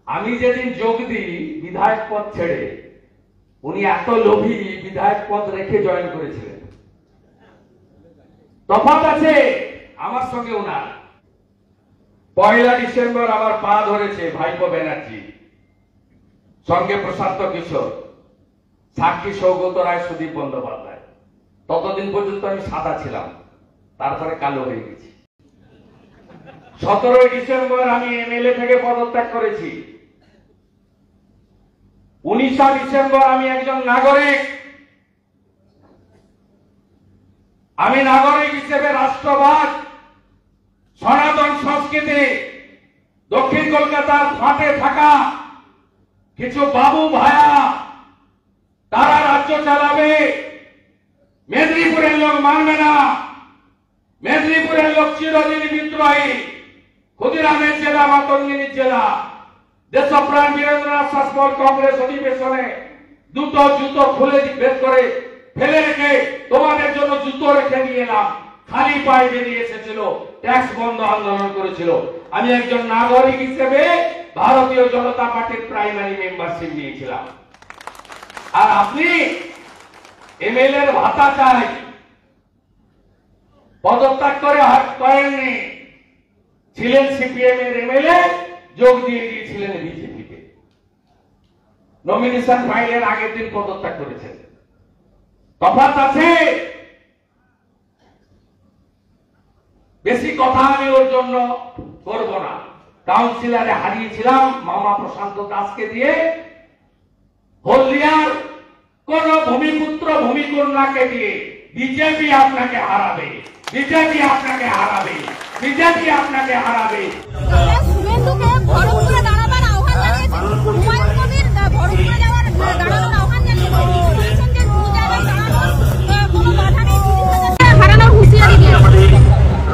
আমি যেদিন যোগ দিই বিধায়ক পদ ছেড়ে, উনি এত লোভী বিধায়ক পদ রেখে জয়েন করেছিলেন। তফাৎ আছে আমার সঙ্গে ওনার। 1 ডিসেম্বর আমার পা ধরেছে ভাইপো ব্যানার্জি, সঙ্গে প্রশান্ত কিশোর, সাক্ষী সৌগত রায়, সুদীপ বন্দ্যোপাধ্যায়। ততদিন পর্যন্ত আমি সাদা ছিলাম, তারপরে কালো হয়ে গেছি। 17 ডিসেম্বর আমি এমএলএ থেকে পদত্যাগ করেছি। 19 ডিসেম্বর আমি একজন নাগরিক। আমি নাগরিক হিসেবে রাষ্ট্রবাদ, সনাতন সংস্কৃতি, দক্ষিণ কলকাতার ফাটে থাকা কিছু বাবু ভায়া তারা রাজ্য চালাবে, মেদিনীপুরের লোক মানবে না। মেদিনীপুরের লোক চিরদিন বিদ্রোহী। ক্ষুদিরামের জেলা, মাতঙ্গিনীর জেলা। দেশপ্রাণ বীরেন্দ্রনাথ শাসমল কংগ্রেস অধিবেশনে দুটো জুতো খুলে বের করে ফেলে রেখে তোমাদের জন্য জুতো রেখে নিয়ে এলাম। খালি পায়ে বেরিয়ে এসেছিল, ট্যাক্স বন্ধ আন্দোলন করেছিল। আমি একজন নাগরিক হিসেবে ভারতীয় জনতা পার্টির প্রাইমারি মেম্বারশিপ নিয়েছিলাম। আর আপনি এমএলএ এর ভাতা চাই, পদত্যাগ করে হাত করেননি। ছিলেন সিপিএম এর এমএলএ, যোগ দিয়ে দিয়েছিলেন বিজেপিতে। নমিনেশন ফাইলের আগের দিন পদত্যাগ করেছেন। তফাৎ আছে। বেশি কথা আমি ওর জন্য করব না। কাউন্সিলরে হারিয়েছিলাম মামা প্রশান্ত দাসকে দিয়ে। হলদিয়ার কোন ভূমিপুত্র ভূমিকন্যাকে দিয়ে বিজেপি আপনাকে হারাবে, বিজেপি আপনাকে হারাবে, বিজেপি আপনাকে হারাবে। শুভেন্দুকে ভরতপুরে দাঁড়াবার আহ্বান জানিয়েছেন, হুমায়ুন কবির ভরতপুরে যাওয়ার দাঁড়ানোর আহ্বান জানিয়েছেন। বলেছেন যে দু জায়গায় দাঁড়ানোর কোনো বাধা নেই। 30,000 হারানোর হুঁশিয়ারি দিয়েছেন।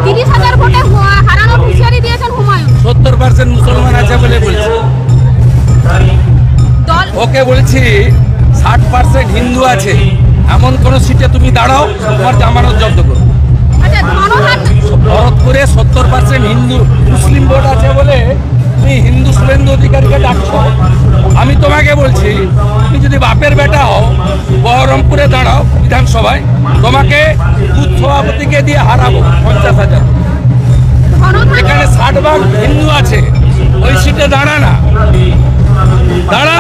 30,000 ভোটে হারানোর হুঁশিয়ারি দিয়েছেন হুমায়ুন। 70% মুসলমান আছে বলে বলছে। ওকে বলছি 60% হিন্দু আছে, এমন কোন সিটে তুমি দাঁড়াও, তোমার জামানত জব্দ করো। ভরতপুরে 70% হিন্দু মুসলিম ভোট আছে বলে তুমি হিন্দু শুভেন্দু অধিকারীকে ডাকছো। আমি তোমাকে বলছি, তুমি যদি বাপের বেটা হও, বহরমপুরে দাঁড়াও বিধানসভায়, তোমাকে বুথ সভাপতিকে দিয়ে হারাবো 50,000। এখানে 60 ভাগ হিন্দু আছে, ওই সিটে দাঁড়া না, দাঁড়া।